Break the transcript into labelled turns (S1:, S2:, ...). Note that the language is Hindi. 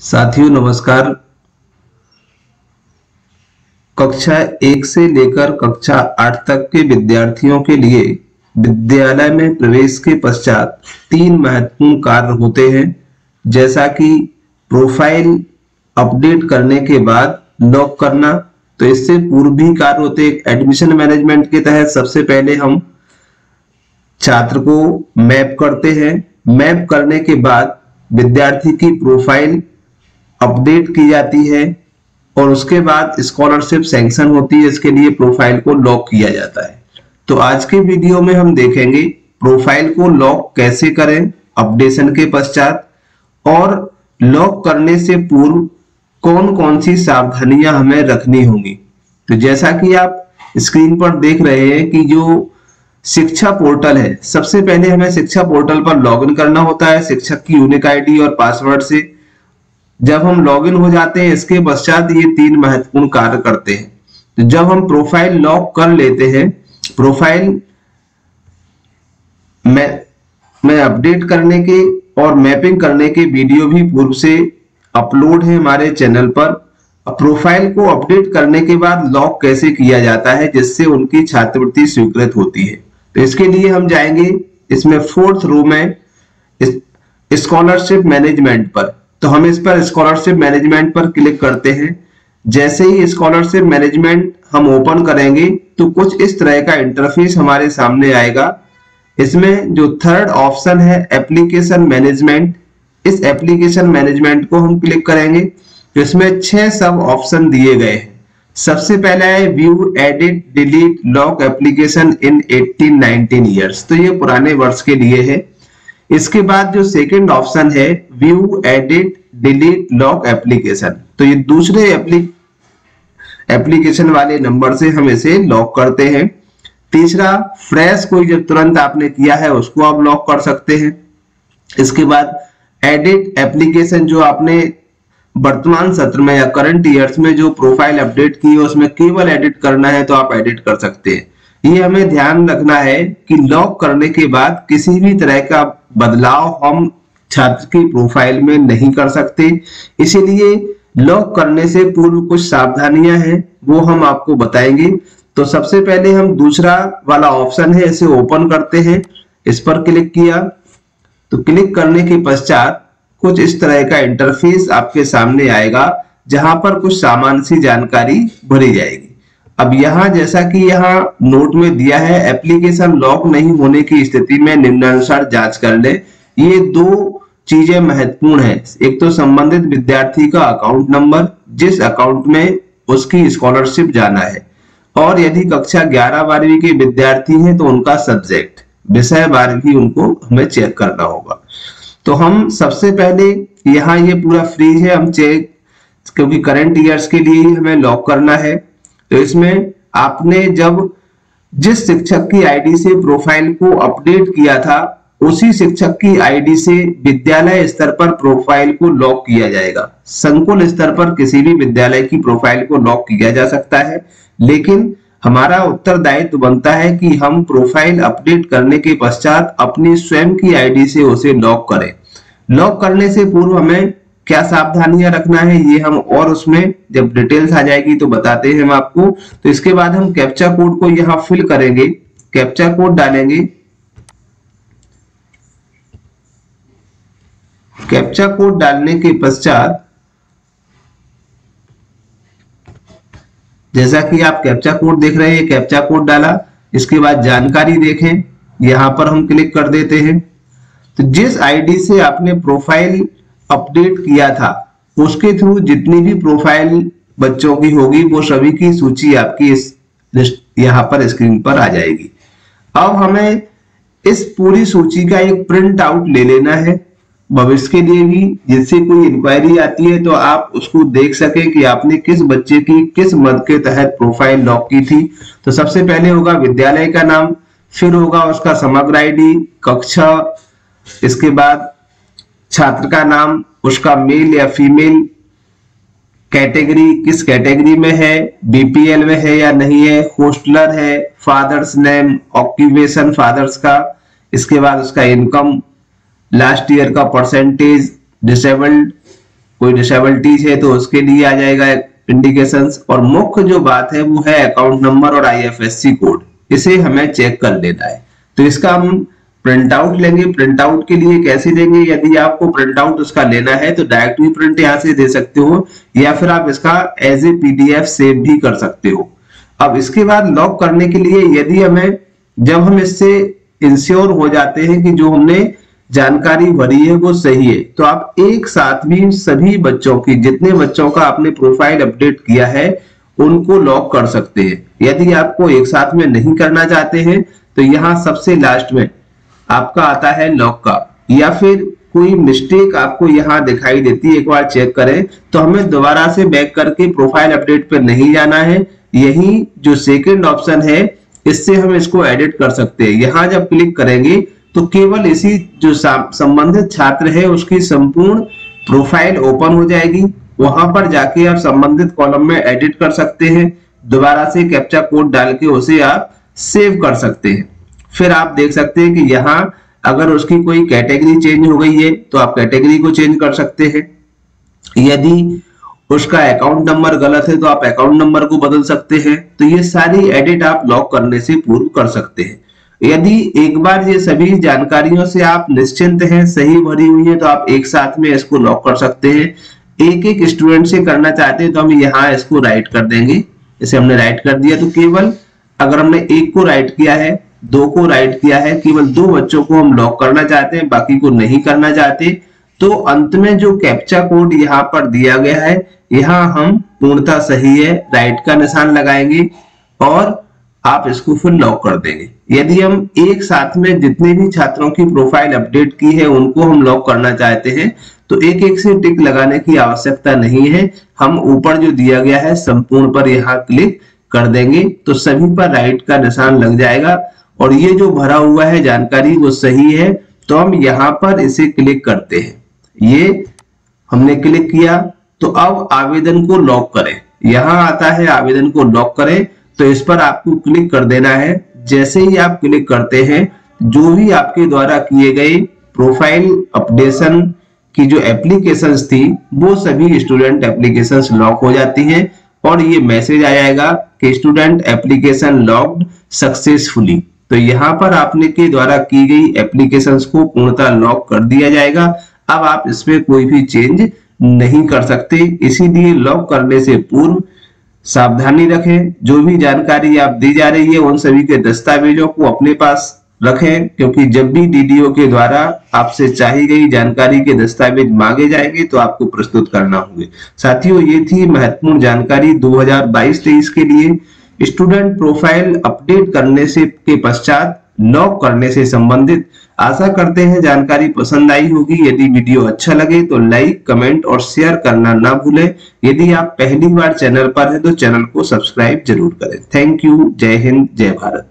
S1: साथियों नमस्कार। कक्षा 1 से लेकर कक्षा 8 तक के विद्यार्थियों के लिए विद्यालय में प्रवेश के पश्चात 3 महत्वपूर्ण कार्य होते हैं, जैसा कि प्रोफाइल अपडेट करने के बाद लॉक करना। तो इससे पूर्व भी कार्य होते हैं। एडमिशन मैनेजमेंट के तहत सबसे पहले हम छात्र को मैप करते हैं। मैप करने के बाद विद्यार्थी की प्रोफाइल अपडेट की जाती है और उसके बाद स्कॉलरशिप सैंक्शन होती है। इसके लिए प्रोफाइल को लॉक किया जाता है। तो आज के वीडियो में हम देखेंगे प्रोफाइल को लॉक कैसे करें अपडेशन के पश्चात, और लॉक करने से पूर्व कौन कौन सी सावधानियां हमें रखनी होंगी। तो जैसा कि आप स्क्रीन पर देख रहे हैं कि जो शिक्षा पोर्टल है, सबसे पहले हमें शिक्षा पोर्टल पर लॉगिन करना होता है शिक्षक की यूनिक आईडी और पासवर्ड से। जब हम लॉगिन हो जाते हैं, इसके पश्चात ये 3 महत्वपूर्ण कार्य करते हैं। तो जब हम प्रोफाइल लॉक कर लेते हैं, प्रोफाइल में अपडेट करने के और मैपिंग करने के वीडियो भी पूर्व से अपलोड है हमारे चैनल पर। प्रोफाइल को अपडेट करने के बाद लॉक कैसे किया जाता है जिससे उनकी छात्रवृत्ति स्वीकृत होती है। तो इसके लिए हम जाएंगे इसमें 4th रो में स्कॉलरशिप मैनेजमेंट पर। तो हम इस पर स्कॉलरशिप मैनेजमेंट पर क्लिक करते हैं। जैसे ही स्कॉलरशिप मैनेजमेंट हम ओपन करेंगे तो कुछ इस तरह का इंटरफेस हमारे सामने आएगा। इसमें जो 3rd ऑप्शन है एप्लीकेशन मैनेजमेंट, इस एप्लीकेशन मैनेजमेंट को हम क्लिक करेंगे। तो इसमें 6 सब ऑप्शन दिए गए हैं। सबसे पहला है view edit delete lock application in 18-19 years, तो ये पुराने वर्ष के लिए है। इसके बाद जो सेकंड ऑप्शन है view edit delete lock application, तो ये दूसरे एप्लीकेशन वाले नंबर से हम इसे लॉक करते हैं। तीसरा फ्रेश, कोई जब तुरंत आपने किया है उसको आप लॉक कर सकते हैं। इसके बाद एडिट एप्लीकेशन, जो आपने वर्तमान सत्र में या करंट ईयर्स में जो प्रोफाइल अपडेट की है उसमें केवल एडिट करना है तो आप एडिट कर सकते हैं। ये हमें ध्यान रखना है कि लॉक करने के बाद किसी भी तरह का बदलाव हम छात्र की प्रोफाइल में नहीं कर सकते। इसीलिए लॉक करने से पूर्व कुछ सावधानियां हैं, वो हम आपको बताएंगे। तो सबसे पहले हम दूसरा वाला ऑप्शन है इसे ओपन करते हैं। इस पर क्लिक किया तो क्लिक करने के पश्चात कुछ इस तरह का इंटरफेस आपके सामने आएगा, जहां पर कुछ सामान्य सी जानकारी भरी जाएगी। अब यहाँ जैसा कि यहाँ नोट में दिया है, एप्लीकेशन लॉक नहीं होने की स्थिति में निम्नानुसार जांच कर ले। ये 2 चीजें महत्वपूर्ण है। एक तो संबंधित विद्यार्थी का अकाउंट नंबर, जिस अकाउंट में उसकी स्कॉलरशिप जाना है, और यदि कक्षा 11-12वीं के विद्यार्थी हैं तो उनका सब्जेक्ट विषय वार भी उनको हमें चेक करना होगा। तो हम सबसे पहले यहाँ ये पूरा फ्री है, हम चेक, क्योंकि करंट ईयर्स के लिए ही हमें लॉक करना है। तो इसमें आपने जब जिस शिक्षक की आईडी से प्रोफाइल को अपडेट किया था, उसी शिक्षक की आईडी से विद्यालय स्तर पर प्रोफाइल को लॉक किया जाएगा। संकुल स्तर पर किसी भी विद्यालय की प्रोफाइल को लॉक किया जा सकता है, लेकिन हमारा उत्तरदायित्व बनता है कि हम प्रोफाइल अपडेट करने के पश्चात अपनी स्वयं की आईडी से उसे लॉक करें। लॉक करने से पूर्व हमें क्या सावधानियां रखना है ये हम और उसमें जब डिटेल्स आ जाएगी तो बताते हैं हम आपको। तो इसके बाद हम कैप्चा कोड को यहाँ फिल करेंगे, कैप्चा कोड डालेंगे। कैप्चा कोड डालने के पश्चात जैसा कि आप कैप्चा कोड देख रहे हैं, कैप्चा कोड डाला। इसके बाद जानकारी देखें, यहां पर हम क्लिक कर देते हैं। तो जिस आईडी से आपने प्रोफाइल अपडेट किया था उसके थ्रू जितनी भी प्रोफाइल बच्चों की होगी वो सभी की सूची आपकी इस लिस्ट यहाँ पर स्क्रीन पर आ जाएगी। अब हमें इस पूरी सूची का एक प्रिंट आउट ले लेना है भविष्य के लिए भी, जिससे कोई इंक्वायरी आती है तो आप उसको देख सके कि आपने किस बच्चे की किस मद के तहत प्रोफाइल लॉक की थी। तो सबसे पहले होगा विद्यालय का नाम, फिर होगा उसका समग्र आईडी, कक्षा, इसके बाद छात्र का नाम, उसका मेल या फीमेल, कैटेगरी किस कैटेगरी में है, बीपीएल में है या नहीं है, होस्टलर है, फादर्स नेम, ऑक्यूपेशन फादर्स का, इसके बाद उसका इनकम, लास्ट ईयर का परसेंटेज, डिसेबल्ड कोई डिसेबिलिटीज है तो उसके लिए आ जाएगा इंडिकेशंस, और मुख्य जो बात है वो है अकाउंट नंबर और आईएफएससी कोड, इसे हमें चेक कर लेना है। तो इसका हम प्रिंट आउट लेंगे। प्रिंट आउट के लिए कैसे लेंगे, यदि आपको प्रिंट आउट उसका लेना है तो डायरेक्ट भी प्रिंट यहाँ से दे सकते हो, या फिर आप इसका एज ए पीडीएफ सेव भी कर सकते हो। अब इसके बाद लॉक करने के लिए यदि हमें, जब हम इससे इंश्योर हो जाते हैं कि जो हमने जानकारी भरी है वो सही है, तो आप एक साथ भी सभी बच्चों की, जितने बच्चों का आपने प्रोफाइल अपडेट किया है उनको लॉक कर सकते हैं। यदि आपको एक साथ में नहीं करना चाहते हैं तो यहाँ सबसे लास्ट में आपका आता है लॉक का, या फिर कोई मिस्टेक आपको यहाँ दिखाई देती है, एक बार चेक करें, तो हमें दोबारा से बैक करके प्रोफाइल अपडेट पर नहीं जाना है। यही जो सेकंड ऑप्शन है इससे हम इसको एडिट कर सकते हैं। यहाँ जब क्लिक करेंगे तो केवल इसी जो संबंधित छात्र है उसकी संपूर्ण प्रोफाइल ओपन हो जाएगी। वहां पर जाके आप संबंधित कॉलम में एडिट कर सकते हैं, दोबारा से कैप्चा कोड डाल के उसे आप सेव कर सकते हैं। फिर आप देख सकते हैं कि यहाँ अगर उसकी कोई कैटेगरी चेंज हो गई है तो आप कैटेगरी को चेंज कर सकते हैं। यदि उसका अकाउंट नंबर गलत है तो आप अकाउंट नंबर को बदल सकते हैं। तो ये सारी एडिट आप लॉक करने से पूर्व कर सकते हैं। यदि एक बार ये सभी जानकारियों से आप निश्चिंत हैं, सही भरी हुई है, तो आप एक साथ में इसको लॉक कर सकते हैं। एक एक स्टूडेंट से करना चाहते हैं तो हम यहाँ इसको राइट कर देंगे। इसे हमने राइट कर दिया तो केवल अगर हमने एक को राइट किया है, दो को राइट किया है, केवल दो बच्चों को हम लॉक करना चाहते हैं, बाकी को नहीं करना चाहते, तो अंत में जो कैप्चा कोड यहाँ पर दिया गया है यहाँ हम पूर्णतः सही है राइट का निशान लगाएंगे और आप इसको फिर लॉक कर देंगे। यदि हम एक साथ में जितने भी छात्रों की प्रोफाइल अपडेट की है उनको हम लॉक करना चाहते हैं तो एक एक से टिक लगाने की आवश्यकता नहीं है। हम ऊपर जो दिया गया है संपूर्ण पर यहाँ क्लिक कर देंगे तो सभी पर राइट का निशान लग जाएगा और ये जो भरा हुआ है जानकारी वो सही है। तो हम यहाँ पर इसे क्लिक करते हैं, ये हमने क्लिक किया। तो अब आवेदन को लॉक करें, यहाँ आता है आवेदन को लॉक करें, तो इस पर आपको क्लिक कर देना है। जैसे ही आप क्लिक करते हैं जो भी आपके द्वारा किए गए प्रोफाइल अपडेशन की जो एप्लीकेशंस थी वो सभी स्टूडेंट एप्लीकेशंस लॉक हो जाती हैं और ये मैसेज आ जाएगा कि स्टूडेंट एप्लीकेशन लॉक्ड सक्सेसफुली। तो यहाँ पर आपने के द्वारा की गई एप्लीकेशंस को पूर्णतः लॉक कर दिया जाएगा। अब आप इसमें कोई भी चेंज नहीं कर सकते, इसीलिए लॉक करने से पूर्व सावधानी रखें। जो भी जानकारी आप दी जा रही है उन सभी के दस्तावेजों को अपने पास रखें, क्योंकि जब भी डीडीओ के द्वारा आपसे चाही गई जानकारी के दस्तावेज मांगे जाएंगे तो आपको प्रस्तुत करना होंगे। साथियों, ये थी महत्वपूर्ण जानकारी 2022-23 के लिए स्टूडेंट प्रोफाइल अपडेट करने से के पश्चात लॉक करने से संबंधित। आशा करते हैं जानकारी पसंद आई होगी। यदि वीडियो अच्छा लगे तो लाइक, कमेंट और शेयर करना ना भूलें। यदि आप पहली बार चैनल पर हैं तो चैनल को सब्सक्राइब जरूर करें। Thank you. जय हिंद, जय भारत।